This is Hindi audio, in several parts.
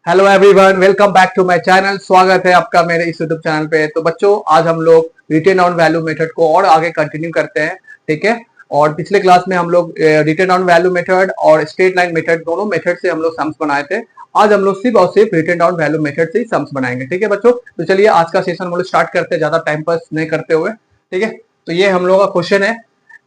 Hello everyone, welcome back to my channel. स्वागत है आपका मेरे इस यूट्यूब चैनल पे। तो बच्चों, आज हम लोग रिटेन ऑन वैल्यू मेथड को और आगे कंटिन्यू करते हैं। ठीक है। और पिछले क्लास में हम लोग रिटेन ऑन वैल्यू मेथड और स्ट्रेट लाइन मेथड दोनों मेथड से हम लोग सम्स बनाए थे। आज हम लोग सिर्फ और सिर्फ रिटेन ऑन वैल्यू मेथड से ही सम्स बनाएंगे। ठीक है बच्चों, तो चलिए आज का सेशन हम लोग स्टार्ट करते हैं, ज्यादा टाइम पास नहीं करते हुए। ठीक है। तो ये हम लोग का क्वेश्चन है।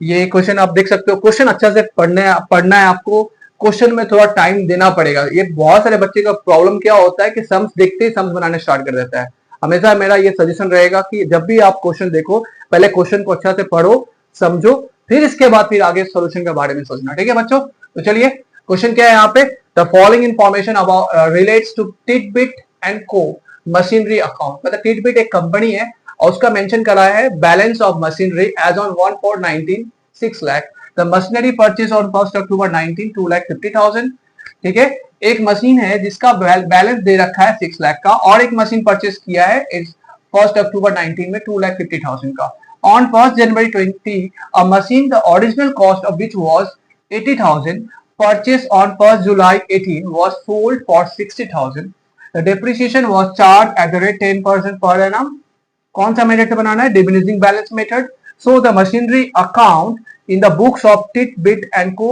ये क्वेश्चन आप देख सकते हो। क्वेश्चन अच्छा से पढ़ना है आपको। क्वेश्चन में थोड़ा टाइम देना पड़ेगा। ये बहुत सारे बच्चे का प्रॉब्लम क्या होता है कि सम्स देखते ही सम्स बनाने स्टार्ट कर देता है। हमेशा मेरा ये सजेशन रहेगा कि जब भी आप क्वेश्चन देखो, पहले क्वेश्चन को अच्छा से पढ़ो, समझो, फिर इसके बाद फिर आगे सॉल्यूशन के बारे में सोचना। ठीक है बच्चों, तो चलिए क्वेश्चन क्या है यहाँ पे। The following information about relates to Titbit and को मशीनरी अकाउंट। मतलब टिटबिट एक कंपनी है और उसका मेंशन करा है balance of machinery as on 1/4/19 6 lakh. The machinery purchase on 1 October 19 2,50,000। ठीक है। एक मशीन है जिसका बैलेंस दे रखा है 6 लाख का, और एक मशीन परचेज किया है 1 अक्टूबर 19 में 2,50,000 का। On 1 January 20 a machine the original cost of which was 80,000 purchased on 1 July 18 was sold for 60,000. The depreciation was charged at the rate 10% per annum. कौन सा मेथड से बनाना है? Diminishing balance method. So the machinery account in the books of tit bit and को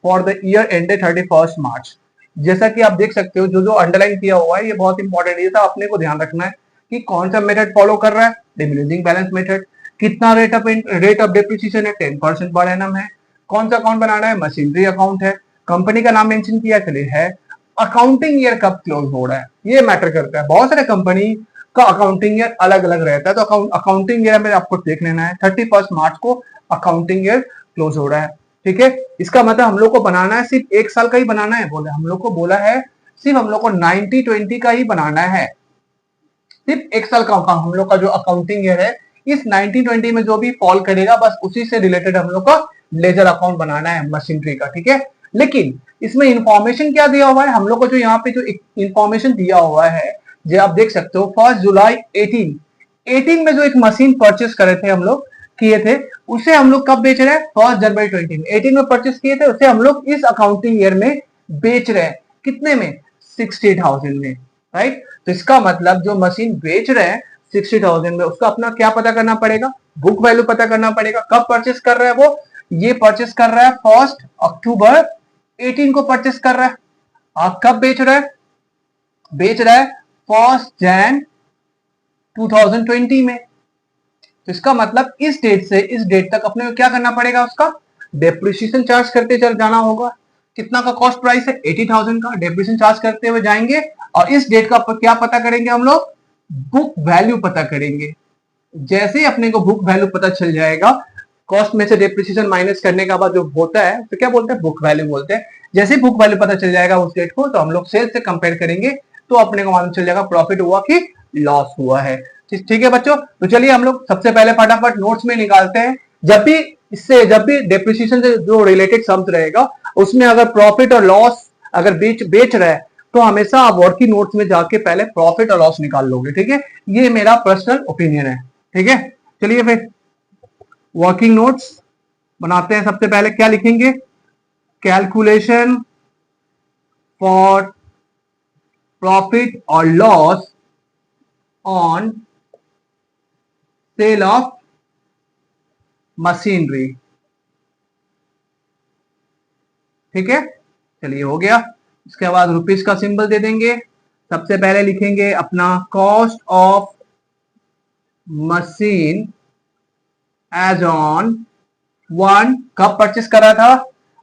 फॉर द ईयर एंडेड 31 मार्च। जैसा कि आप देख सकते हो, जो जो अंडरलाइन किया हुआ है ये बहुत इंपॉर्टेंट है। ये सब अपने को ध्यान रखना है कि कौन सा मेथड फॉलो कर रहा है। Diminishing balance method. कितना रेट ऑफ डेप्रिसिएशन है? 10% पर एनम है। कौन सा अकाउंट बनाना है? मशीनरी अकाउंट है। कंपनी का नाम मेंशन किया चलिए है। अकाउंटिंग ईयर कब क्लोज हो रहा है ये मैटर करता है। बहुत सारे कंपनी का अकाउंटिंग ईयर अलग अलग रहता है, तो अकाउंटिंग ईयर में आपको देख लेना है 31 मार्च को अकाउंटिंग ईयर क्लोज हो रहा है। ठीक है। इसका मतलब हम लोग को बनाना है सिर्फ 1 साल का ही बनाना है। बोले हम लोग को बोला है सिर्फ हम लोग को 90-20 का ही बनाना है। सिर्फ 1 साल का हम लोग का जो अकाउंटिंग ईयर है, इस 1920 में जो भी फॉल करेगा बस उसी से रिलेटेड हम लोग का लेजर अकाउंट बनाना है मशीनरी का। ठीक है। लेकिन इसमें इंफॉर्मेशन क्या दिया हुआ है हम लोग को? जो यहाँ पे जो इंफॉर्मेशन दिया हुआ है, जो आप देख सकते हो 1 जुलाई 18 में जो एक मशीन परचेस करे थे हम लोग, किए थे, उसे हम लोग कब बेच रहे हैं? 1 जनवरी 20 में 18 में परचेस किए थे, उसे हम लोग इस अकाउंटिंग ईयर में बेच रहे हैं। कितने में? 60,000 में। राइट। तो इसका मतलब जो मशीन बेच रहे हैं 60,000 में, उसका अपना क्या पता करना पड़ेगा? बुक वैल्यू पता करना पड़ेगा। कब परचेस कर रहा है वो? ये परचेस कर रहा है 1 अक्टूबर 18 को परचेस कर रहा है। आप कब बेच रहा है? बेच रहा है 1 जैन 2020 में। तो इसका मतलब इस डेट से इस डेट तक अपने को क्या करना पड़ेगा? उसका डेप्रिसिएशन चार्ज करते चल जाना होगा। कितना का कॉस्ट प्राइस है? 80,000 का। डेप्रिसिएशन चार्ज करते हुए जाएंगे और इस डेट का क्या पता करेंगे हम लोग? बुक वैल्यू पता करेंगे। जैसे ही अपने को बुक वैल्यू पता चल जाएगा, कॉस्ट में से डेप्रिसिएशन माइनस करने के बाद जो होता है तो क्या बोलते हैं? बुक वैल्यू बोलते हैं। जैसे ही बुक वैल्यू पता चल जाएगा उस डेट को, तो हम लोग सेल्स से कंपेयर करेंगे, तो अपने को मालूम चल जाएगा प्रॉफिट हुआ कि लॉस हुआ है। ठीक है बच्चों, तो चलिए हम लोग सबसे पहले फटाफट नोट्स में निकालते हैं। जब भी डेप्रिसिएशन से जो रिलेटेड सम्स रहेगा, उसमें अगर प्रॉफिट और लॉस अगर बेच रहा है, तो हमेशा आप वर्किंग नोट्स में जाके पहले प्रॉफिट और लॉस निकाल लोगे। ठीक है। ये मेरा पर्सनल ओपिनियन है। ठीक है। चलिए फिर वर्किंग नोट्स बनाते हैं। सबसे पहले क्या लिखेंगे? कैलकुलेशन फॉर प्रॉफिट और loss on sale of machinery. ठीक है। चलिए हो गया। इसके बाद रुपीस का सिंबल दे देंगे। सबसे पहले लिखेंगे अपना cost of machine as on 1। कब परचेस करा था?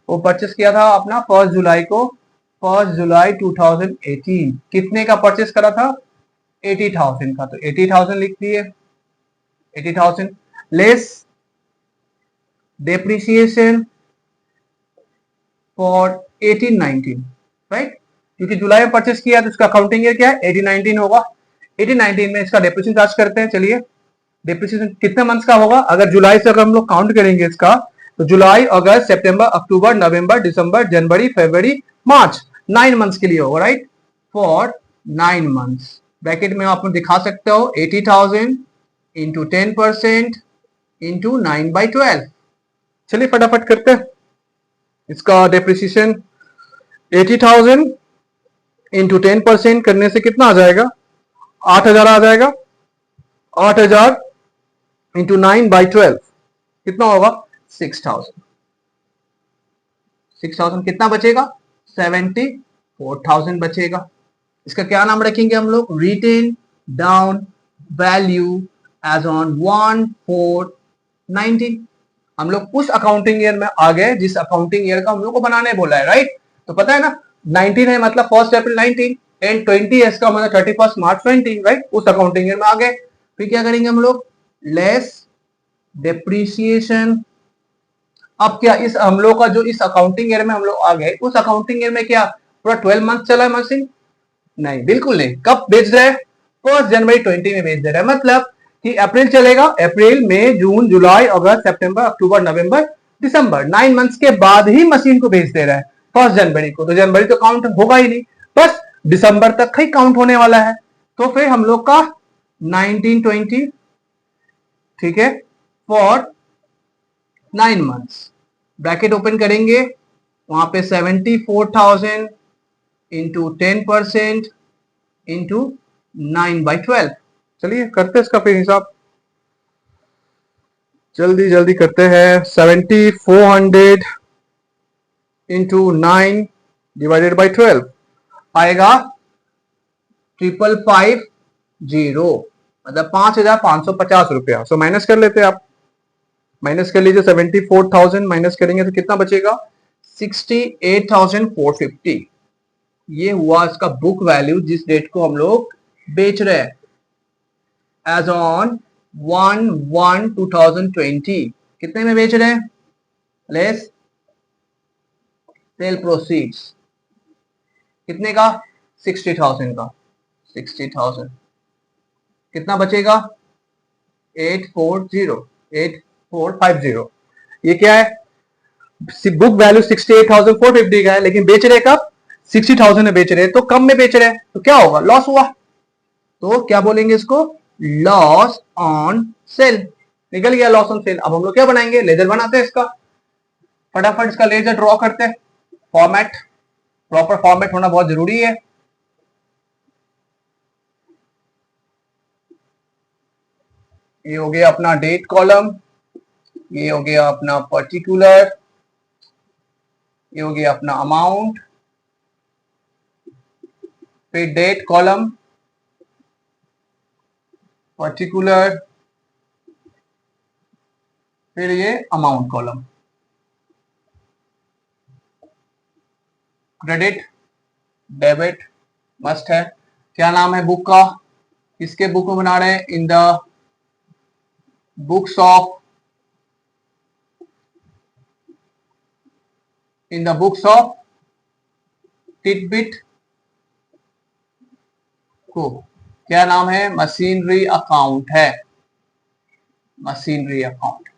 वो परचेस किया था अपना 1 जुलाई को, 1 जुलाई 2018। कितने का परचेस करा था? 80,000 का। तो 80,000 लिख दिए। 80,000 लेस डेप्रिसिएशन फॉर 18-19। राइट। क्योंकि जुलाई में परचेस किया तो इसका अकाउंटिंग ईयर क्या है? 18-19 होगा। 18-19 में इसका डेप्रिसिएशन चार्ज करते हैं। चलिए डेप्रिसिएशन कितने मंथ्स का होगा? अगर जुलाई से अगर हम लोग काउंट करेंगे इसका, तो जुलाई, अगस्त, सितंबर, अक्टूबर, नवंबर, दिसंबर, जनवरी, फरवरी, मार्च, 9 मंथ्स के लिए होगा। राइट। For 9 months. ब्रैकेट में आप दिखा सकते हो 80,000 इंटू 10% इंटू 9/12। चलिए फटाफट करते हैं। इसका डेप्रिसिएशन 80,000 इंटू 10% करने से कितना आ जाएगा, 8,000 आ जाएगा। 8,000 इंटू 9/12 कितना होगा, 6,000। 6,000 कितना बचेगा, 74,000 बचेगा। इसका क्या नाम रखेंगे हम लोग, written down value as on 1/4/19। हम लोग उस अकाउंटिंग ईयर में आ गए जिस अकाउंटिंग ईयर का हम लोग को बनाने बोला है, राइट। तो पता है ना 19 है मतलब 1 अप्रैल 19 एंड 20 है इसका मतलब 31 मार्च 20, राइट। उस अकाउंटिंग ईयर में आ गए। फिर क्या करेंगे हम लोग, लेस डेप्रिसिएशन। अब क्या इस हम लोग का जो इस अकाउंटिंग ईयर में हम लोग आ गए, उस अकाउंटिंग ईयर में क्या पूरा 12 मंथ चला है मशीन, नहीं बिल्कुल नहीं। कब बेच रहे हैं, 1 जनवरी 20 में बेच दे रहा है। मतलब कि अप्रैल चलेगा, अप्रैल मई जून जुलाई अगस्त सितंबर अक्टूबर नवंबर दिसंबर, 9 मंथ्स के बाद ही मशीन को बेच दे रहा है 1 जनवरी को। तो जनवरी तो काउंट होगा ही नहीं, बस दिसंबर तक ही काउंट होने वाला है। तो फिर हम लोग का 1920, ठीक है, फॉर 9 मंथ्स, ब्रैकेट ओपन करेंगे, वहां पे 74,000 इंटू 10% इंटू 9/12। चलिए करते हैं इसका फिर हिसाब, जल्दी जल्दी करते हैं। 7400 इंटू 9/12 आएगा 5,550, मतलब 5,550 रुपया। सो माइनस कर लेते हैं आप, माइनस कर लीजिए। 74,000 माइनस करेंगे तो कितना बचेगा, 68,450। ये हुआ इसका बुक वैल्यू जिस डेट को हम लोग बेच रहे हैं, एज ऑन 1/1/2020। कितने में बेच रहे हैं, लेस सेल प्रोसीड्स कितने का, 60,000 का। 60,000 कितना बचेगा, 8450। ये क्या है, बुक वैल्यू 68,450 का है, लेकिन बेच रहे कब, 60,000 में बेच रहे हैं, तो कम में बेच रहे हैं, तो क्या होगा, लॉस हुआ। तो क्या बोलेंगे इसको, लॉस ऑन सेल। निकल गया लॉस ऑन सेल। अब हम लोग क्या बनाएंगे, लेजर बनाते हैं इसका। फटाफट इसका लेजर ड्रॉ करते हैं। फॉर्मेट, प्रॉपर फॉर्मेट होना बहुत जरूरी है। ये हो गया अपना डेट कॉलम, ये हो गया अपना पर्टिकुलर, ये हो गया अपना अमाउंट, फिर डेट कॉलम, पर्टिकुलर, फिर ये amount column. Credit debit must है। क्या नाम है बुक का, किसके बुक में बना रहे हैं, इन the books of, in the books of Titbit को। क्या नाम है, मशीनरी अकाउंट है, मशीनरी अकाउंट,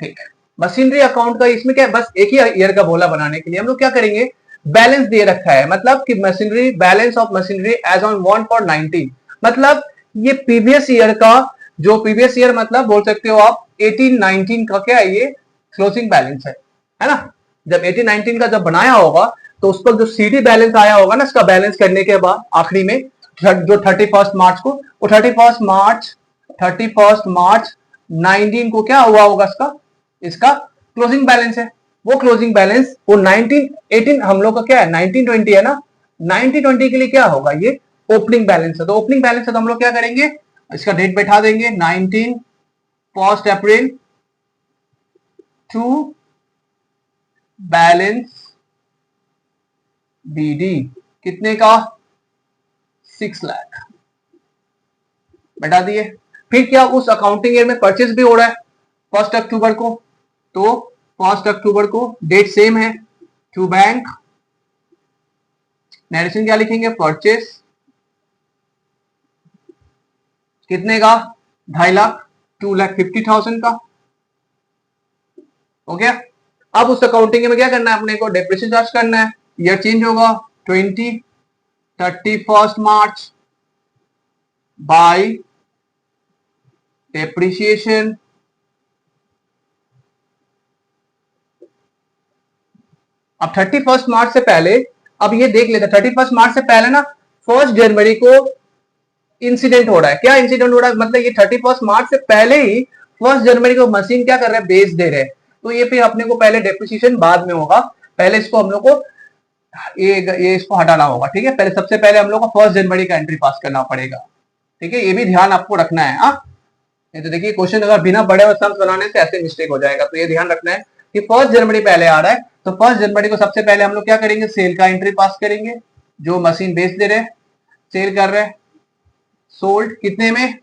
ठीक है। मशीनरी अकाउंट का इसमें क्या है, बस एक ही ईयर का बोला बनाने के लिए हम लोग क्या करेंगे, बैलेंस दे रखा है, मतलब कि machinery, balance of machinery as on 1/19। मतलब ये प्रीवियस ईयर का, जो प्रीवियस ईयर मतलब बोल सकते हो आप 18-19 का क्या है, ये क्लोजिंग बैलेंस है ना। जब 18-19 का जब बनाया होगा तो उस पर जो सीडी बैलेंस आया होगा ना, इसका बैलेंस करने के बाद आखिरी में जो 31 मार्च को, वो 31 मार्च 19 को क्या हुआ होगा, इसका इसका क्लोजिंग बैलेंस है। वो क्लोजिंग बैलेंस वो 1918 हम लोग का क्या है, 1920 है ना। 1920 के लिए क्या होगा, ये ओपनिंग बैलेंस है। तो ओपनिंग बैलेंस है तो हम लोग क्या करेंगे, इसका डेट बैठा देंगे 1 अप्रैल टू बैलेंस बीडी कितने का, 6 लाख बैठा दिए। फिर क्या उस अकाउंटिंग ईयर में परचेज भी हो रहा है 1 अक्टूबर को, तो 1 अक्टूबर को डेट सेम है, टू बैंक, नरेशन क्या लिखेंगे, परचेस कितने का, 2.5 लाख, 2,50,000 का हो गया। अब उस अकाउंटिंग में क्या करना है अपने को, डेप्रिसिएशन चार्ज करना है। ईयर चेंज होगा 31 मार्च बाय डेप्रिसिएशन। अब 31 मार्च से पहले अब ये देख लेते 31 मार्च से पहले ना 1 जनवरी को इंसिडेंट हो रहा है। क्या इंसिडेंट हो रहा है, मतलब ये 31 मार्च से पहले ही 1 जनवरी को मशीन क्या कर रहे हैं, बेच दे रहे हैं। तो ये फिर अपने को पहले डेप्रिसिएशन बाद में होगा, पहले इसको हम लोग को ये इसको हटाना होगा। ठीक है, पहले सबसे पहले हम लोग को 1 जनवरी का एंट्री पास करना पड़ेगा। ठीक है, ये भी ध्यान आपको रखना है। हाँ, ये तो देखिए क्वेश्चन अगर बिना बड़े और सम्स बनाने से ऐसे मिस्टेक हो जाएगा, तो ये ध्यान रखना है कि 1 जनवरी पहले आ रहा है। तो 1 जनवरी को सबसे पहले हम लोग क्या करेंगे, सेल का एंट्री पास करेंगे। जो मशीन बेच दे रहे, सेल कर रहे, सोल्ड कितने में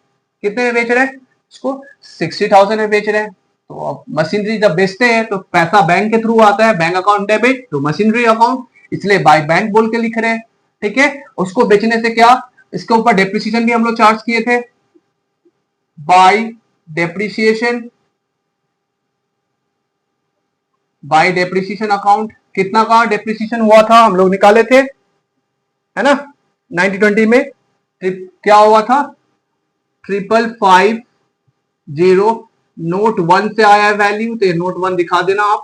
बेच रहे हैं, इसको 60,000 में बेच रहे हैं। तो अब मशीनरी जब बेचते हैं तो पैसा बैंक के थ्रू आता है, bank account debit to machinery account, इसलिए बाय बैंक बोल के लिख रहे हैं। ठीक है, उसको बेचने से क्या, इसके ऊपर डेप्रिसिएशन भी हम लोग चार्ज किए थे, बाय डेप्रिसिएशन अकाउंट। कितना का डेप्रिसिएशन हुआ था हम लोग निकाले थे, है ना, 90-20 में क्या हुआ था, 5550 नोट 1 से आया है वैल्यू, तो ये नोट 1 दिखा देना आप।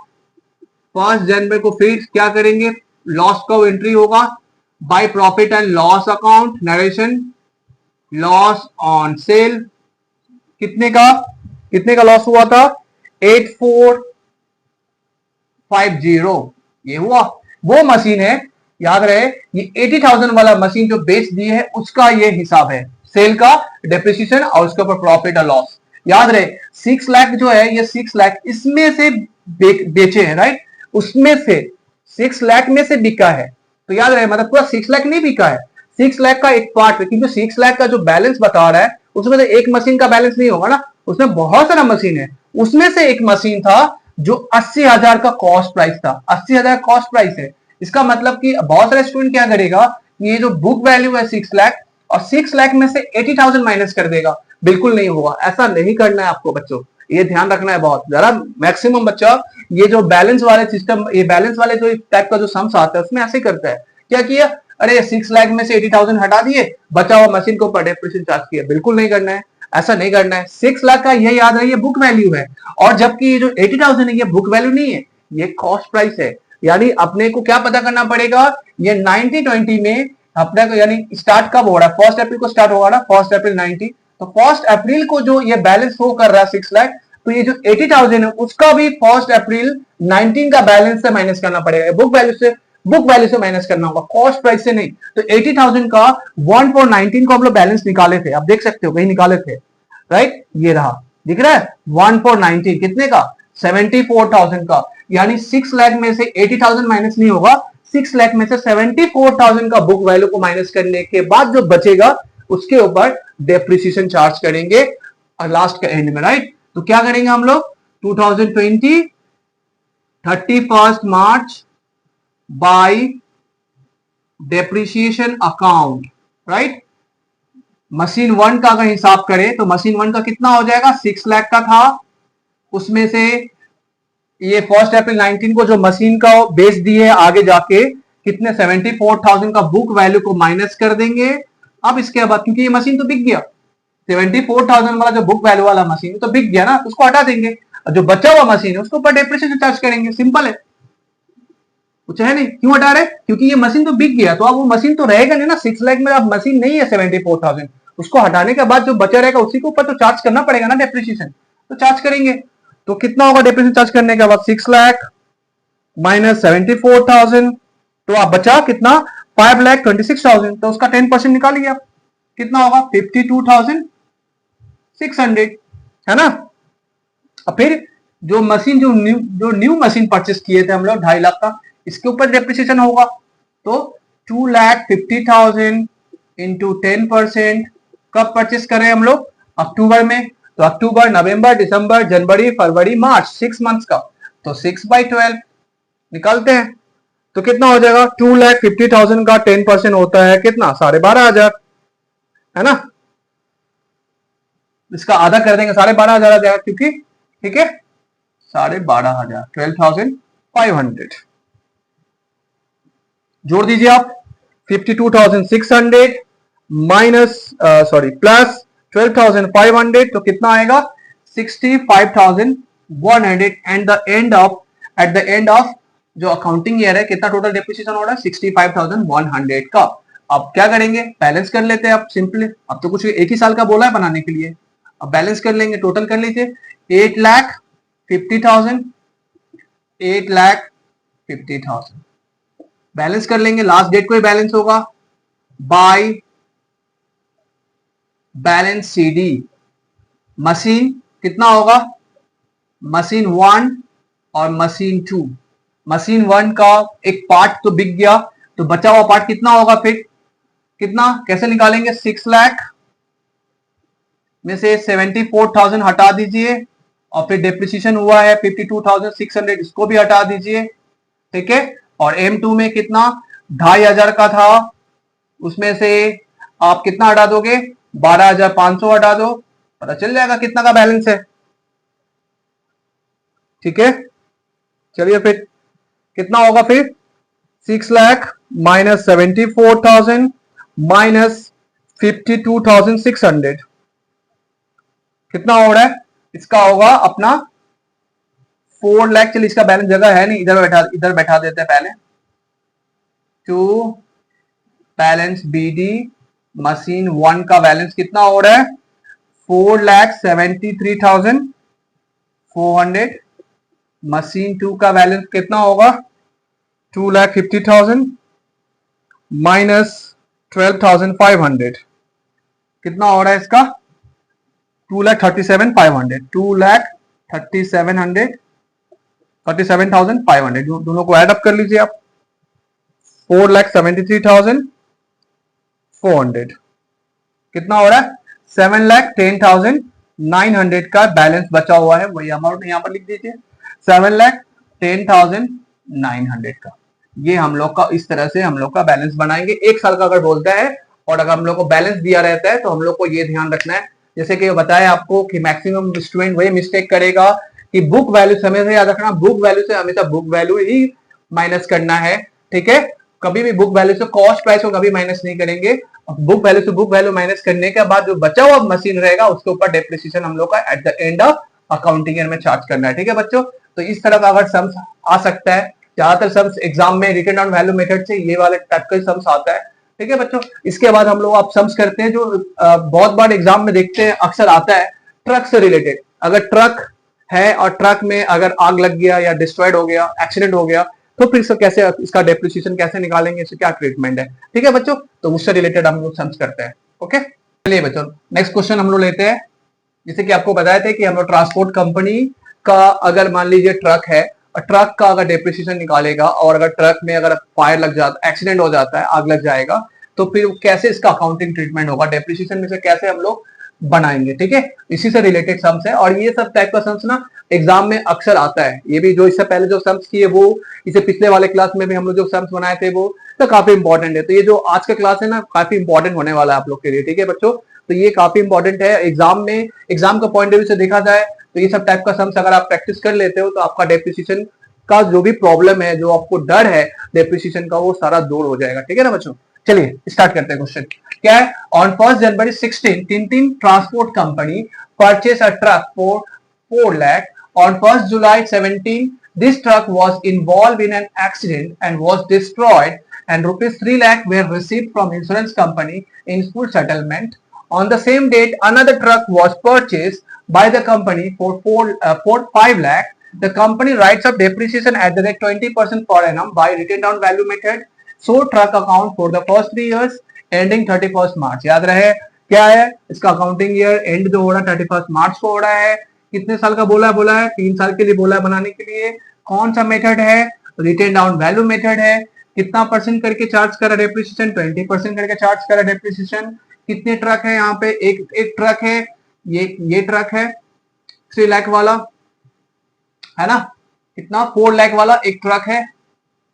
1 जनवरी को फिर क्या करेंगे, लॉस का एंट्री होगा by profit and loss account, narration, loss on sale. कितने का लॉस हुआ था, 8450। ये हुआ, वो मशीन है, याद रहे ये 80,000 वाला मशीन जो बेच दी है उसका ये हिसाब है, सेल का डेप्रिसिएशन और उसके ऊपर प्रॉफिट और लॉस। याद रहे 6 लाख जो है, ये 6 लाख इसमें से बेचे हैं, राइट, उसमें से 6 लाख में से बिका है। तो याद रहे मतलब पूरा 6 लाख नहीं बिका है, 6 लाख का एक पार्ट है, क्योंकि 6 लाख का जो बैलेंस बता रहा है उसमें से एक मशीन का बैलेंस नहीं होगा ना, उसमें बहुत सारा मशीन है। उसमें से एक मशीन था जो 80,000 का कॉस्ट प्राइस था, 80,000 कॉस्ट प्राइस है। इसका मतलब कि बहुत सारे स्टूडेंट क्या करेगा, ये जो बुक वैल्यू है 6 लाख और 6 लाख में से 80,000 माइनस कर देगा। बिल्कुल नहीं होगा, ऐसा नहीं करना है आपको बच्चों, ये ध्यान रखना है बहुत जरा। मैक्सिमम बच्चा ये जो बैलेंस वाले सिस्टम, ये बैलेंस वाले जो टाइप का जो सम्स आता है उसमें ऐसे करता है, क्या किया, अरे 6 लाख में से 80,000 हटा दिए, बचा हुआ मशीन को पर डेप्रिसिएशन चार्ज किया। बिल्कुल नहीं करना है, ऐसा नहीं करना है। 6 लाख का ये याद रहे, ये बुक वैल्यू है, और जबकि ये जो 80,000 है ये बुक वैल्यू नहीं है, ये कॉस्ट प्राइस है। यानी अपने को क्या पता करना पड़ेगा, ये 90-20 में अपने को, यानी स्टार्ट कब हो रहा है, 1 अप्रैल को स्टार्ट होगा ना, 1 अप्रैल 90, तो 1 अप्रैल को जो ये बैलेंस शो कर रहा है 6 लाख, तो ये जो 80,000 है उसका भी 1 अप्रैल 19 का बैलेंस से माइनस करना पड़ेगा, बुक वैल्यू से माइनस करना होगा, कॉस्ट प्राइस से नहीं। तो 80,000 का 1/19 को हम लोग बैलेंस निकाले थे, आप देख सकते हो कहीं निकाले थे, राइट, ये रहा, दिख रहा है 1/19 कितने का, 74,000 का। यानी 6 लाख में से 80,000 माइनस नहीं होगा, 6 लाख में से 74,000 का बुक वैल्यू को माइनस करने के बाद जो बचेगा उसके ऊपर डेप्रिसिएशन चार्ज करेंगे और लास्ट का एंड में, राइट। तो क्या करेंगे हम लोग, 2020 31 March by depreciation account, right. Machine 1 का अगर हिसाब करें तो मशीन 1 का कितना हो जाएगा, 6 लाख का था, उसमें से ये 1 अप्रैल 19 को जो मशीन का बेच दी है आगे जाके कितने, 74,000 का बुक वैल्यू को माइनस कर देंगे। अब इसके बाद क्योंकि ये मशीन तो बिक गया, 74,000 वाला जो बुक वैल्यू वाला मशीन तो बिक गया ना, उसको हटा देंगे, जो बचा हुआ मशीन है उसको ऊपर डेप्रिसिएशन चार्ज करेंगे, सिंपल है, कुछ है नहीं। क्यों हटा रहे, क्योंकि ये मशीन तो बिक गया, तो अब वो मशीन तो रहेगा नहीं ना, 6 लाख में अब मशीन नहीं है 74,000, उसको हटाने के बाद जो बचा रहेगा उसी के ऊपर तो चार्ज करना पड़ेगा ना डेप्रिसिएशन, तो चार्ज करेंगे। तो कितना होगा डेप्रिसिएशन चार्ज करने के बाद, 6 लाख माइनस 74,000, तो आप बचा कितना, 5,26,000, तो उसका 10% निकालिए आप, कितना होगा 52,600, है ना। और फिर जो मशीन जो न्यू मशीन परचेस किए थे हम लोग 2.5 लाख का, इसके ऊपर डेप्रिसिएशन होगा, तो 2,50,000 इंटू 10%। कब परचेस करें हम लोग, अक्टूबर में, तो अक्टूबर, नवंबर, दिसंबर, जनवरी, फरवरी, मार्च, 6 मंथ्स का, तो 6/12 निकालते हैं, तो कितना हो जाएगा, 2,50,000 का 10% होता है कितना, 12,500, है ना। इसका आधा कर देंगे, 12,500 आ जाएगा, क्योंकि ठीक है 12,500, 12,500 जोड़ दीजिए आप, 52,600 माइनस प्लस 12,500, तो कितना आएगा 65,100 एट द एंड ऑफ जो अकाउंटिंग ईयर है कितना टोटल डेप्रिसिएशन हो रहा है 65,100 का। अब क्या करेंगे, बैलेंस कर लेते हैं अब सिंपली। अब तो कुछ एक ही साल का बोला है बनाने के लिए, अब बैलेंस कर लेंगे। टोटल कर लीजिए 8,50,000, 8,50,000 बैलेंस कर लेंगे। लास्ट डेट को ही बैलेंस होगा बाय बैलेंस सीडी। मशीन कितना होगा, मशीन 1 और मशीन 2। मशीन 1 का एक पार्ट तो बिक गया, तो बचा हुआ पार्ट कितना होगा, फिर कितना कैसे निकालेंगे, 6 लाख में से 74,000 हटा दीजिए, और फिर डेप्रिसिएशन हुआ है 52,600, इसको भी हटा दीजिए, ठीक है। और M2 में कितना 2,500 का था, उसमें से आप कितना हटा दोगे, 12,500 हटा दो, पता चल जाएगा कितना का बैलेंस है, ठीक है। चलिए फिर कितना होगा, फिर 6 लाख माइनस 74,000 माइनस 52,600 कितना हो रहा है, इसका होगा अपना 4 लाख। चलिए इसका बैलेंस जगह है नहीं, इधर बैठा देते हैं पहले। टू बैलेंस BD मशीन 1 का बैलेंस कितना हो रहा है, 4,73,400। मशीन 2 का बैलेंस कितना होगा, 2,50,000 माइनस 12,500 कितना हो रहा है इसका, 2,37,500, 2,37,500 दोनों को एडअप कर लीजिए आप, 4,73,400 कितना हो रहा है, 7,10,900 का बैलेंस बचा हुआ है। वही अमाउंट यहां पर लिख दीजिए, 7,10,900 का। ये हम लोग का इस तरह से हम लोग का बैलेंस बनाएंगे। एक साल का अगर बोलता है और अगर हम लोग को बैलेंस दिया रहता है तो हम लोग को ये ध्यान रखना है, जैसे कि बताया आपको कि मैक्सिमम स्टूडेंट वही मिस्टेक करेगा कि बुक वैल्यू से हमेशा याद रखना, बुक वैल्यू से हमेशा बुक वैल्यू ही माइनस करना है, ठीक है। कभी भी बुक वैल्यू से कॉस्ट प्राइस को कभी माइनस नहीं करेंगे। बुक वैल्यू से बुक वैल्यू माइनस करने के बाद जो बचा हुआ मशीन रहेगा उसके ऊपर डेप्रिसिएशन हम लोग का at the end of accounting year में चार्ज करना है, ठीक है बच्चों। तो इस तरह का अगर सम्स आ सकता है, ज्यादातर सम्स एग्जाम में रिटर्न ऑन वैल्यू मेथड से ये वाले टाइप का सम्स आता है, ठीक है बच्चों। इसके बाद हम लोग आप सम्स करते हैं जो बहुत बार एग्जाम में देखते हैं, अक्सर आता है ट्रक से रिलेटेड। अगर ट्रक है और ट्रक में अगर आग लग गया या डिस्ट्रॉयड हो गया, एक्सीडेंट हो गया, तो फिर इसका कैसे, इसका डेप्रिसिएशन कैसे निकालेंगे, इससे क्या ट्रीटमेंट है, ठीक है बच्चों। तो उससे रिलेटेड हम लोग सम्स करते हैं, ओके। चलिए बच्चों नेक्स्ट क्वेश्चन हम लोग लेते हैं। जैसे कि आपको बताया था कि हम लोग ट्रांसपोर्ट कंपनी का अगर मान लीजिए ट्रक है और ट्रक का अगर डेप्रिसिएशन निकालेगा, और अगर ट्रक में अगर फायर लग जाता, एक्सीडेंट हो जाता है, आग लग जाएगा, तो फिर कैसे इसका अकाउंटिंग ट्रीटमेंट होगा, डेप्रिसिएशन में से कैसे हम लोग बनाएंगे, ठीक है। इसी से रिलेटेड सम्स है, और ये सब टाइप का सम्स ना एग्जाम में अक्सर आता है। ये भी जो इससे पहले जो सम्स किए वो, इसे पिछले वाले क्लास में भी हम लोग जो सम्स बनाए थे वो तो काफी इंपॉर्टेंट है। तो ये जो आज का क्लास है ना काफी इंपॉर्टेंट होने वाला है आप लोग के लिए, ठीक है बच्चों। तो ये काफी इंपॉर्टेंट है एग्जाम में, एग्जाम का पॉइंट ऑफ व्यू से देखा जाए तो ये सब टाइप का सम्स अगर आप प्रैक्टिस कर लेते हो तो आपका डेप्रिसिएशन का जो भी प्रॉब्लम है, जो आपको डर है डेप्रिसिएशन का, वो सारा दूर हो जाएगा, ठीक है ना बच्चों। चलिए स्टार्ट करते हैं क्वेश्चन। क्या है, on 1 January 16 Tintin transport company purchase a truck for 4 lakh. On 1 July 17 this truck was involved in an accident and was destroyed, and rupees 3 lakh were received from insurance company in full settlement. On the same date another truck was purchased by the company for 5 lakh. The company writes up depreciation at the rate 20% per annum by written down value method. So truck account for the first 3 years ending 31st March. याद रहे क्या है इसका अकाउंटिंग ईयर एंड जो हो रहा है 31st मार्च को हो रहा है। कितने साल का बोला है 3 साल के लिए बोला है बनाने के लिए। कौन सा मेथड है, रिटेन डाउन वैल्यू मेथड है। कितना परसेंट करके चार्ज करा डेप्रिसिएशन, 20% करके चार्ज करा डेप्रिसिएशन। कितने ट्रक है यहाँ पे, एक ट्रक है, ये ट्रक है 3 लाख वाला है ना, कितना 4 लाख वाला एक ट्रक है,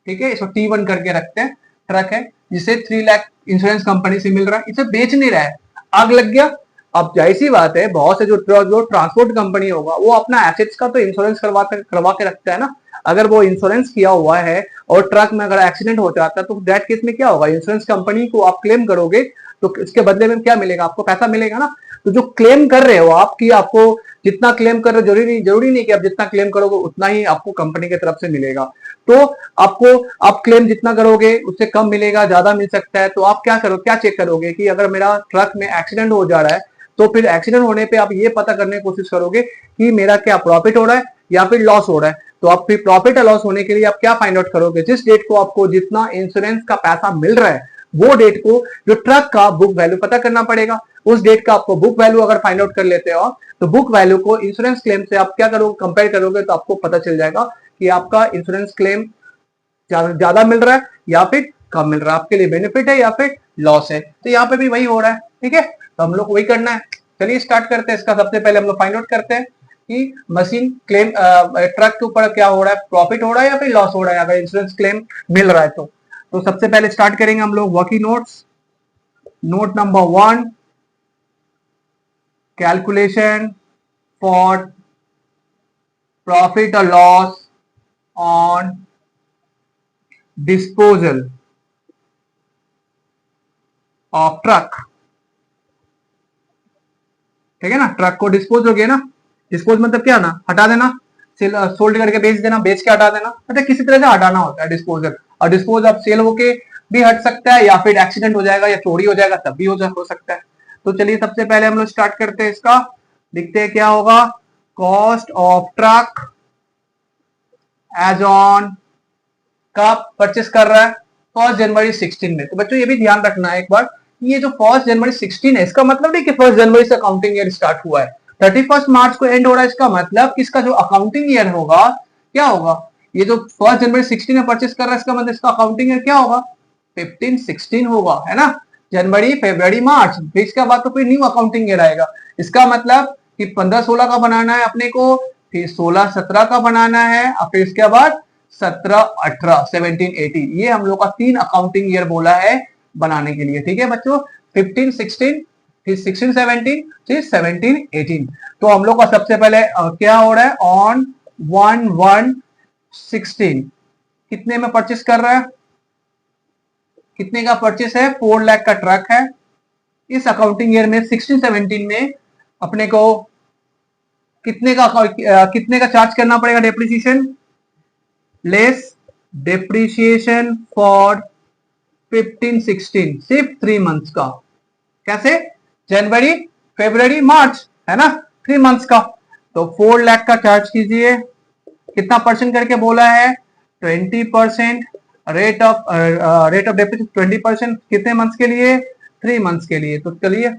ठीक है। इसको T1 करके रखते हैं, ट्रक है जिसे 3 लाख इंश्योरेंस कंपनी से मिल रहा है, इसे बेच नहीं रहा है, आग लग गया। अब जाहिर सी बात है बहुत से जो ट्रांसपोर्ट कंपनी होगा वो अपना एसेट्स का तो इंश्योरेंस करवा के रखता है ना। अगर वो इंश्योरेंस किया हुआ है और ट्रक में अगर एक्सीडेंट हो जाता है तो दैट केस में क्या होगा, इंश्योरेंस कंपनी को आप क्लेम करोगे तो इसके बदले में क्या मिलेगा, आपको पैसा मिलेगा ना। तो जो क्लेम कर रहे हो आप कि आपको जितना क्लेम कर रहे हो, जरूरी नहीं कि आप जितना क्लेम करोगे उतना ही आपको कंपनी की तरफ से मिलेगा। तो आपको आप क्लेम जितना करोगे उससे कम मिलेगा, ज्यादा मिल सकता है। तो आप क्या करो, क्या चेक करोगे कि अगर मेरा ट्रक में एक्सीडेंट हो जा रहा है तो फिर एक्सीडेंट होने पे आप ये पता करने की कोशिश करोगे कि मेरा क्या प्रॉफिट हो रहा है या फिर लॉस हो रहा है। तो आप फिर प्रॉफिट या लॉस होने के लिए आप क्या फाइंड आउट करोगे, जिस डेट को आपको जितना इंश्योरेंस का पैसा मिल रहा है वो डेट को जो ट्रक का बुक वैल्यू पता करना पड़ेगा। उस डेट का आपको बुक वैल्यू अगर फाइंड आउट कर लेते हो तो बुक वैल्यू को इंश्योरेंस क्लेम से आप क्या करोगे, कंपेयर करोगे तो आपको पता चल जाएगा कि आपका इंश्योरेंस क्लेम ज्यादा मिल रहा है या फिर कम मिल रहा है, आपके लिए बेनिफिट है या फिर लॉस है। तो यहाँ पे भी वही हो रहा है, ठीक है। तो हम लोग को वही करना है। चलिए स्टार्ट करते हैं इसका। सबसे पहले हम लोग फाइंड आउट करते हैं कि मशीन क्लेम ट्रक के ऊपर क्या हो रहा है, प्रॉफिट हो रहा है या फिर लॉस हो रहा है अगर इंश्योरेंस क्लेम मिल रहा है तो सबसे पहले स्टार्ट करेंगे हम लोग working notes. Note number 1, calculation for profit और loss on disposal of truck. ठीक है ना, ट्रक को डिस्पोज हो गया ना, डिस्पोज मतलब क्या ना, हटा देना, सोल्ड करके बेच देना, बेच के हटा देना, मतलब किसी तरह से हटाना होता है डिस्पोजल। और डिस्पोज अब सेल होके भी हट सकता है या फिर एक्सीडेंट हो जाएगा या चोरी हो जाएगा तब भी हो सकता है। तो चलिए सबसे पहले हम लोग स्टार्ट करते हैं इसका, देखते हैं क्या होगा। Cost of truck as on कब परचेस कर रहा है, 1 जनवरी 16 में। तो बच्चों ये भी ध्यान रखना है एक बार, ये जो 1 जनवरी 16 है इसका मतलब नहीं कि 1 जनवरी से अकाउंटिंग ईयर स्टार्ट हुआ है, 31 मार्च को एंड हो रहा है। इसका मतलब इसका जो अकाउंटिंग ईयर होगा क्या होगा, ये जो 1 जनवरी 16 में परचेस कर रहा है इसका मतलब इसका अकाउंटिंग ईयर क्या होगा, 15-16 होगा, है ना। जनवरी फरवरी मार्च, फिर इसके बाद तो फिर न्यू अकाउंटिंग ईयर आएगा। इसका मतलब कि 15-16 का बनाना है अपने को, फिर 16-17 का बनाना है और फिर इसके बाद 17-18, 17-18, ये हम लोग का 3 अकाउंटिंग ईयर बोला है बनाने के लिए, ठीक है बच्चों। 15-16, फिर 16-17, फिर 17-18। तो हम लोग का सबसे पहले क्या हो रहा है, ऑन 1/1/16 कितने में परचेस कर रहा है, कितने का परचेस है, 4 लाख का ट्रक है। इस अकाउंटिंग ईयर में 16-17 में अपने को कितने का चार्ज करना पड़ेगा, डेप्रिसिएशन लेस डेप्रिसिएशन फॉर 15-16, सिर्फ 3 मंथ्स का। कैसे, जनवरी फरवरी मार्च, है ना, 3 मंथ्स का। तो 4 लाख का चार्ज कीजिए, कितना परसेंट करके बोला है, 20%। रेट ऑफ डेप्रिसिएशन 20%, कितने मंथ्स के लिए, 3 मंथ्स के लिए। तो चलिए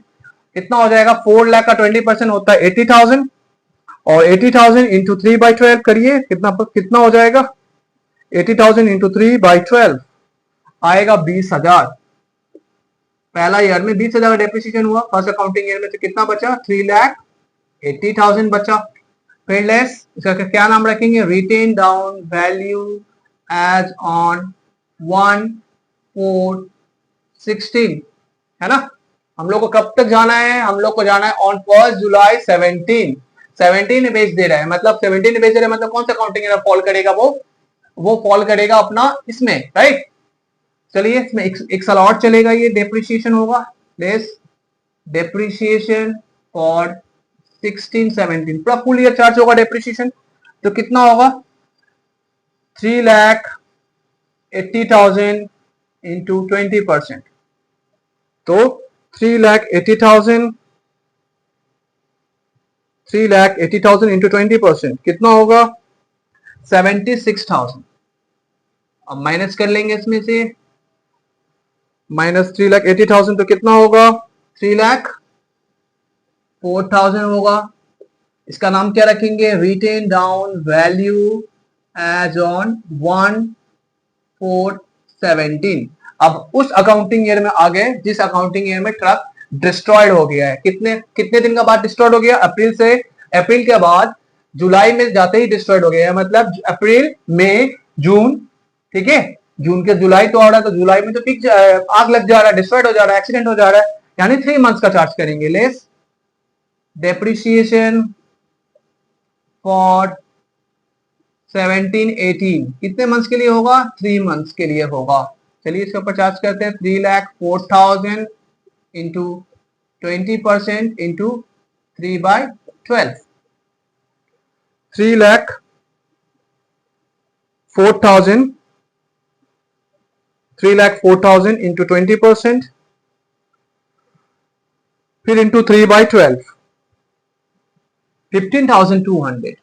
कितना हो जाएगा, 4 लाख का 20% होता है 80,000 और 80,000 इंटू 3/12 करिए, कितना हो जाएगा, 80,000 इंटू 3/12 आएगा 20,000। पहला ईयर में 20,000 डेप्रिसिएशन हुआ फर्स्ट अकाउंटिंग ईयर में, तो कितना बचा, 3,80,000 बचा। फिर लेस इसका क्या नाम रखेंगे, written down value as on 1/4/16, है ना। हम लोग को कब तक जाना है, हम लोग को जाना है ऑन 1 जुलाई 17 बेच दे रहा है, मतलब 17 बेच दे रहा है, मतलब कौन सा अकाउंटिंग ईयर फॉल करेगा, वो फॉल करेगा अपना इसमें, राइट। चलिए इसमें एक साल और चलेगा, ये डेप्रिसिएशन होगा, लेस डेप्रिसिएशन फॉर 16-17, पूरा फुल ईयर चार्ज होगा डेप्रिसिएशन। तो कितना होगा, 3,80,000 इंटू 20%। तो 3,80,000 इंटू 20% कितना होगा, 76,000। अब माइनस कर लेंगे इसमें से, माइनस 3,80,000 तो कितना होगा, 3,04,000 होगा। इसका नाम क्या रखेंगे, written down value as on 1/4/17। अब उस अकाउंटिंग ईयर में आ गए जिस अकाउंटिंग ईयर में ट्रक डिस्ट्रॉयड हो गया है, कितने दिन का बाद डिस्ट्रॉयड हो गया, अप्रैल के बाद जुलाई में जाते ही डिस्ट्रॉयड हो गया है, मतलब अप्रैल मई जून, ठीक है, जून के जुलाई तो आ रहा है, तो जुलाई में तो पिक आग लग जा रहा है, डिस्ट्रॉयड हो जा रहा है, एक्सीडेंट हो जा रहा है, यानी 3 मंथ्स का चार्ज करेंगे, लेस डेप्रिसिएशन फॉर 17-18 कितने मंथ्स के लिए होगा, 3 मंथ्स के लिए होगा। चलिए इसके ऊपर चार्ज करते हैं, 3,04,000 इंटू 20% इंटू 3/12, 3,04,000, 3,04,000 इंटू 20%, फिर इंटू 3/12, 15,200,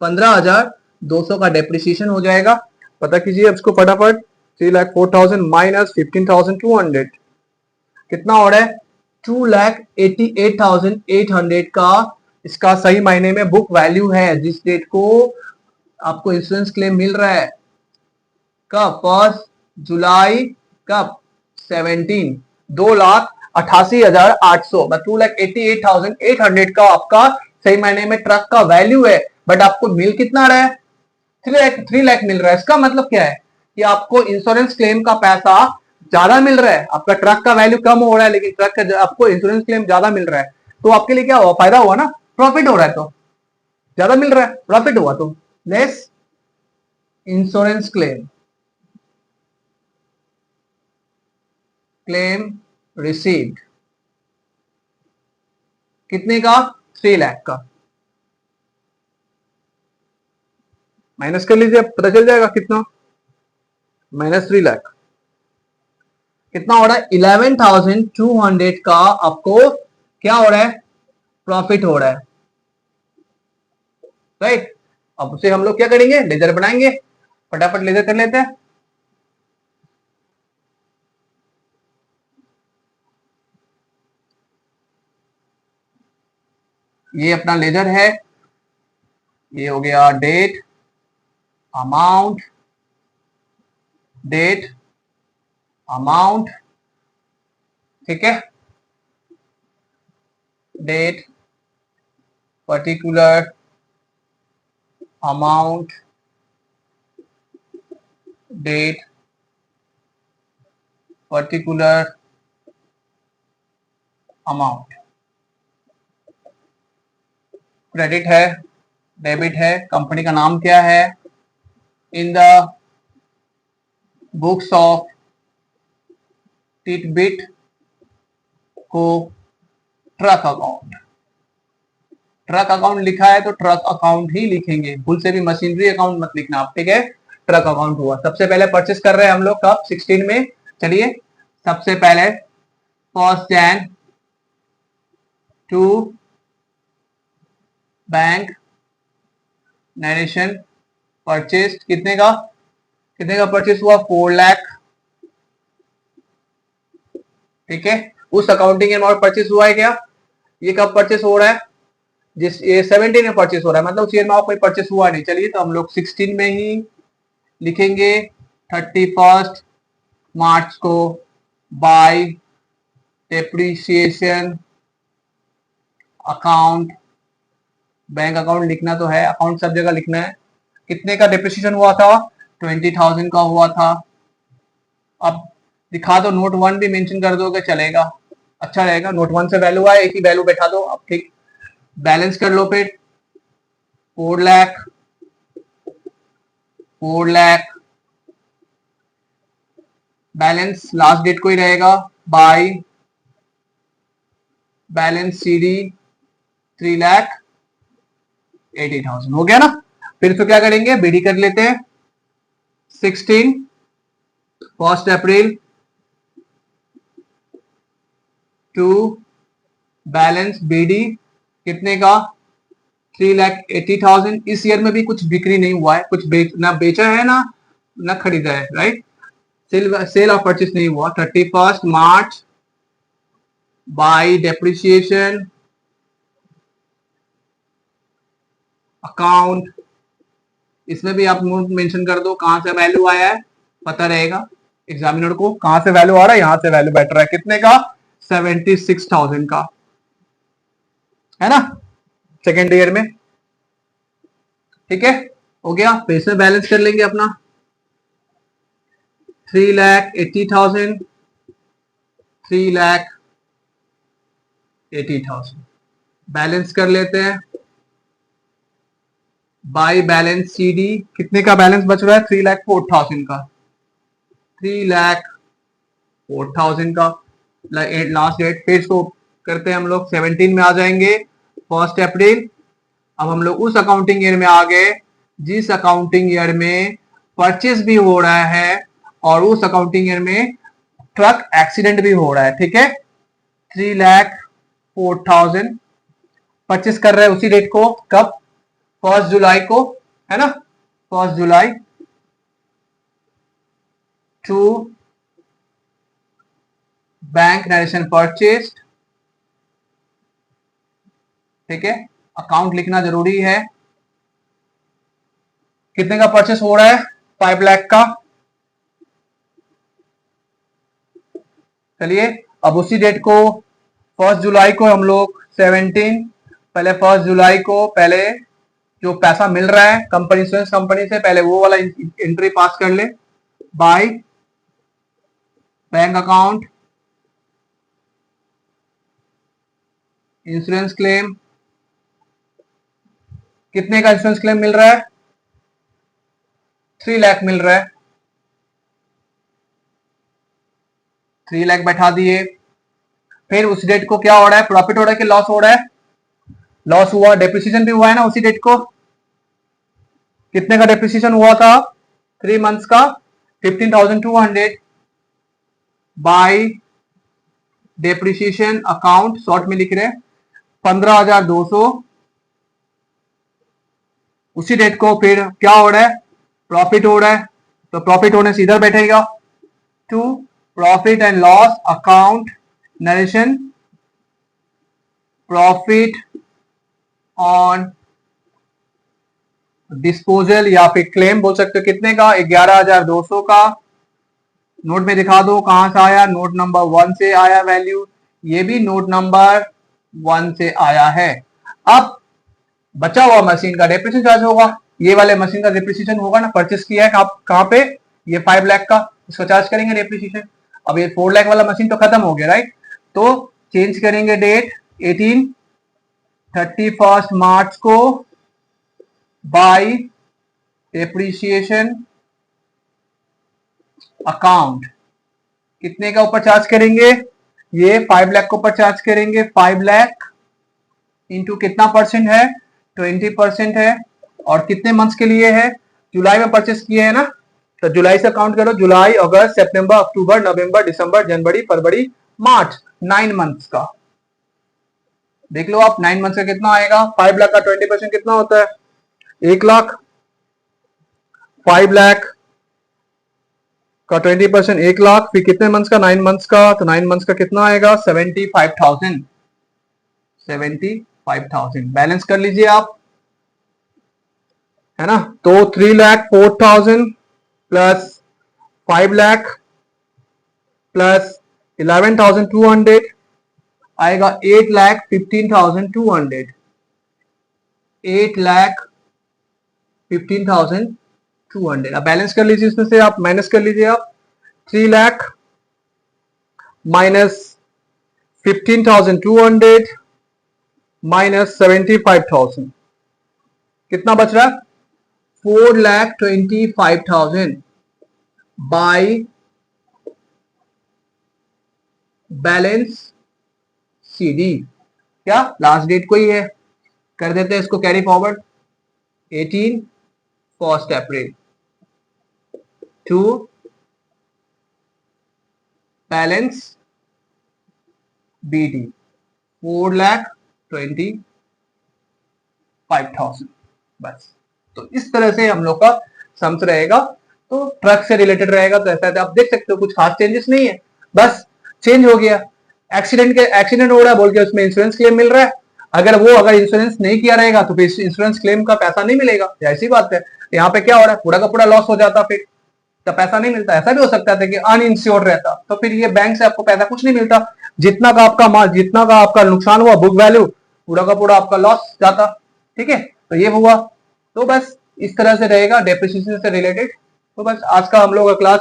15,200 का डेप्रिसिएशन हो जाएगा। पता कीजिए इसको फटाफट, 3,04,000 माइनस 15,200 कितना हो रहा है, 2,88,800 का इसका सही मायने में बुक वैल्यू है, जिस डेट को आपको इंश्योरेंस क्लेम मिल रहा है। कब? 1 जुलाई, कब? 17, 2,88,800, 2,88,800 का आपका सही मायने में ट्रक का वैल्यू है। बट आपको मिल कितना रहा है? 3 लाख मिल रहा है। इसका मतलब क्या है कि आपको इंश्योरेंस क्लेम का पैसा ज्यादा मिल रहा है। आपका ट्रक का वैल्यू कम हो रहा है, लेकिन ट्रक का आपको इंश्योरेंस क्लेम ज्यादा मिल रहा है। तो आपके लिए क्या हुआ? फायदा हुआ ना, प्रॉफिट हो रहा है। तो ज्यादा मिल रहा है, प्रॉफिट हुआ, तो लेस इंश्योरेंस क्लेम रिसीव्ड कितने का? 3 लाख का। माइनस कर लीजिए, पता चल जाएगा कितना, माइनस 3 लाख कितना हो रहा है? 11,200 का आपको क्या हो रहा है? प्रॉफिट हो रहा है, राइट। अब उसे हम लोग क्या करेंगे? लेजर बनाएंगे। फटाफट लेजर कर लेते हैं। ये अपना लेजर है। ये हो गया डेट, अमाउंट, डेट, अमाउंट, ठीक है, date, particular, amount, date, particular, amount. Credit है, डेबिट है, कंपनी का नाम क्या है? In the books of Titbit को ट्रक अकाउंट, ट्रक अकाउंट लिखा है तो ट्रक अकाउंट ही लिखेंगे, भूल से भी मशीनरी अकाउंट मत लिखना आप, ठीक है। ट्रक अकाउंट हुआ। सबसे पहले परचेस कर रहे हैं हम लोग कब? 16 में। चलिए सबसे पहले 1 जन टू बैंक नरेशन परचेस, कितने का? कितने का परचेस हुआ? 4 लाख, ठीक है। उस अकाउंटिंग अमाउंट परचेस हुआ है क्या? ये कब परचेस हो रहा है? जिस ये 17 में परचेस हो रहा है, मतलब उस ईयर में कोई परचेस हुआ नहीं। चलिए तो हम लोग 16 में ही लिखेंगे। 31 मार्च को bye depreciation account, bank account लिखना तो है, अकाउंट सब जगह लिखना है। कितने का डेप्रिसिएशन हुआ था? 20,000 का हुआ था। अब दिखा दो, नोट 1 भी मेंशन कर दोगे चलेगा, अच्छा रहेगा। नोट 1 से वैल्यू आए, एक ही वैल्यू बैठा दो अब, ठीक। बैलेंस कर लो फिर। 4 lakh, 4 lakh, balance last date को ही रहेगा, बाय बैलेंस सीडी 3,80,000 हो गया ना। फिर तो क्या करेंगे? बीडी कर लेते हैं। 16 1 अप्रैल टू बैलेंस बीडी कितने का? 3,80,000। इस ईयर में भी कुछ बिक्री नहीं हुआ है, कुछ ना बेचा है ना खरीदा है, राइट। सेल ऑफ परचेस नहीं हुआ। 31 मार्च बाय डेप्रिसिएशन अकाउंट, इसमें भी आप नोट मेंशन कर दो कहां से वैल्यू आया है, पता रहेगा एग्जामिनर को कहां से वैल्यू आ रहा है। यहां से वैल्यू बैठ रहा है कितने का? 76,000 का, है ना, सेकेंड ईयर में, ठीक है। हो गया। फिर इसमें बैलेंस कर लेंगे अपना 3,80,000, 3,80,000 बैलेंस कर लेते हैं। बाय बैलेंस सीडी कितने का बैलेंस बच रहा है? 3,04,000 का, 3,04,000 का। लास्ट डेट, फिर इसको करते हैं हम लोग 17 में आ जाएंगे 1 अप्रैल। अब हम लोग उस अकाउंटिंग ईयर में आ गए जिस अकाउंटिंग ईयर में परचेस भी हो रहा है और उस अकाउंटिंग ईयर में ट्रक एक्सीडेंट भी हो रहा है। ठीक है, 3,04,000 परचेस कर रहे हैं उसी डेट को, कब? 1 जुलाई को, है ना, 1 जुलाई टू बैंक नरेशन परचेस्ड। ठीक है, अकाउंट लिखना जरूरी है। कितने का परचेस हो रहा है? 5 लाख का। चलिए, अब उसी डेट को 1 जुलाई को हम लोग 17, पहले 1 जुलाई को पहले जो पैसा मिल रहा है कंपनी इंश्योरेंस कंपनी से, पहले वो वाला एंट्री पास कर ले। By bank account insurance claim. कितने का इंश्योरेंस क्लेम मिल रहा है? 3 लाख मिल रहा है। 3 लाख बैठा दिए। फिर उस डेट को क्या हो रहा है? प्रॉफिट हो रहा है कि लॉस हो रहा है? लॉस हुआ। डेप्रिसिएशन भी हुआ है ना उसी डेट को। कितने का डेप्रिसिएशन हुआ था? 3 मंथ्स का 15,200 बाय डेप्रिसिएशन अकाउंट, शॉर्ट में लिख रहे हैं 15,200। उसी डेट को फिर क्या हो रहा है? प्रॉफिट हो रहा है, तो प्रॉफिट होने से इधर बैठेगा to profit and loss account narration, profit on disposal या फिर क्लेम बोल सकते हो। कितने का? 11,200 का। नोट में दिखा दो कहां से आया। नोट नंबर 1 से आया वैल्यू, ये भी नोट नंबर 1 से आया है। अब बचा हुआ मशीन का डेप्रिसिएशन चार्ज होगा। ये वाले मशीन का डेप्रिसिएशन होगा ना, परचेस किया है कहां पे? ये 5 लाख का, इसको चार्ज करेंगे डेप्रिसिएशन। अब ये 4 लाख वाला मशीन तो खत्म हो गया, राइट? तो चेंज करेंगे डेट 31 मार्च को बाय डेप्रिसिएशन अकाउंट। कितने का ऊपर चार्ज करेंगे? ये 5 लाख को ऊपर चार्ज करेंगे। 5 लाख इंटू कितना परसेंट है? 20% है। और कितने मंथ्स के लिए है? जुलाई में परचेस किए है ना, तो जुलाई से काउंट करो। जुलाई, अगस्त, सितंबर, अक्टूबर, नवंबर, दिसंबर, जनवरी, फरवरी, मार्च, 9 मंथ्स का। देख लो आप 9 मंथ्स का कितना आएगा। 5 लाख का 20% कितना होता है? 1 लाख। 5 लाख का 20% 1 लाख। फिर कितने मंथ्स का? 9 मंथ्स का। तो 9 मंथ्स का कितना आएगा? 75,000। 75,000 बैलेंस कर लीजिए आप, है ना। तो 3,04,000 प्लस 5 लाख प्लस 11,200 आएगा 8,15,200। 8,15,200। अब बैलेंस कर लीजिए, इसमें से आप माइनस कर लीजिए आप। 3 लाख माइनस 15,200 माइनस 75,000, कितना बच रहा है? 4,25,000 बाय बैलेंस सीडी। क्या लास्ट डेट को ही है? कर देते हैं इसको carry forward. 1 April to balance BD 4,25,000। बस, तो इस तरह से हम लोग का सम्स रहेगा। तो ट्रक से रिलेटेड रहेगा। तो ऐसा आप देख सकते हो, कुछ खास चेंजेस नहीं है, बस चेंज हो गया। एक्सीडेंट हो रहा है बोल के उसमें इंश्योरेंस क्लेम मिल रहा है। अगर इंश्योरेंस नहीं किया रहेगा तो फिर इंश्योरेंस क्लेम का पैसा नहीं मिलेगा, ऐसी बात है। यहाँ पे क्या हो रहा है? पूरा का पूरा लॉस हो जाता, फिर तो पैसा नहीं मिलता। ऐसा भी हो सकता था कि अनइंश्योर्ड रहता, तो फिर ये बैंक से आपको पैसा कुछ नहीं मिलता। जितना का आपका माल, जितना का आपका नुकसान हुआ बुक वैल्यू, पूरा का पूरा आपका लॉस जाता। ठीक है, तो ये हुआ। तो बस इस तरह से रहेगा डेप्रिसिएशन से रिलेटेड। तो बस आज का हम लोग का क्लास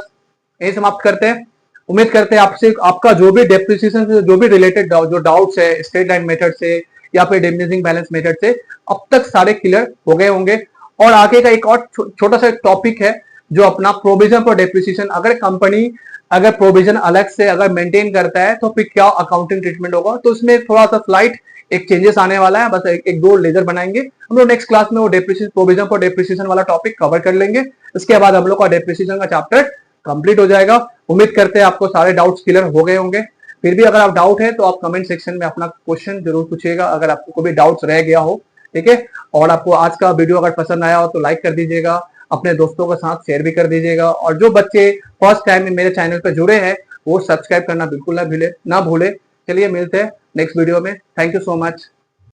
यही समाप्त करते हैं। उम्मीद करते हैं आपसे आपका जो भी डेप्रिसिएशन से जो भी रिलेटेड जो डाउट्स है स्ट्रेट लाइन मेथड से या फिर डिमिनिशिंग बैलेंस मेथड से, अब तक सारे क्लियर हो गए होंगे। और आगे का एक और छोटा सा टॉपिक है जो अपना प्रोविजन फॉर डेप्रिसिएशन, अगर कंपनी अगर प्रोविजन अलग से अगर मेंटेन करता है तो फिर क्या अकाउंटिंग ट्रीटमेंट होगा, तो इसमें थोड़ा सा स्लाइट एक चेंजेस आने वाला है। बस एक दो लेजर बनाएंगे हम लोग। नेक्स्ट क्लास में वो डेप्रिसिएशन, प्रोविजन फॉर डेप्रिसिएशन वाला टॉपिक कवर कर लेंगे। इसके बाद हम लोग का डेप्रिसिएशन का चैप्टर कंप्लीट हो जाएगा। उम्मीद करते हैं आपको सारे डाउट्स क्लियर हो गए होंगे। फिर भी अगर आप डाउट है तो आप कमेंट सेक्शन में अपना क्वेश्चन जरूर पूछिएगा, अगर आपको कोई भी डाउट्स रह गया हो। ठीक है, और आपको आज का वीडियो अगर पसंद आया हो तो लाइक कर दीजिएगा, अपने दोस्तों के साथ शेयर भी कर दीजिएगा, और जो बच्चे फर्स्ट टाइम में मेरे चैनल पर जुड़े हैं वो सब्सक्राइब करना बिल्कुल ना भूले। चलिए मिलते हैं नेक्स्ट वीडियो में। Thank you so much.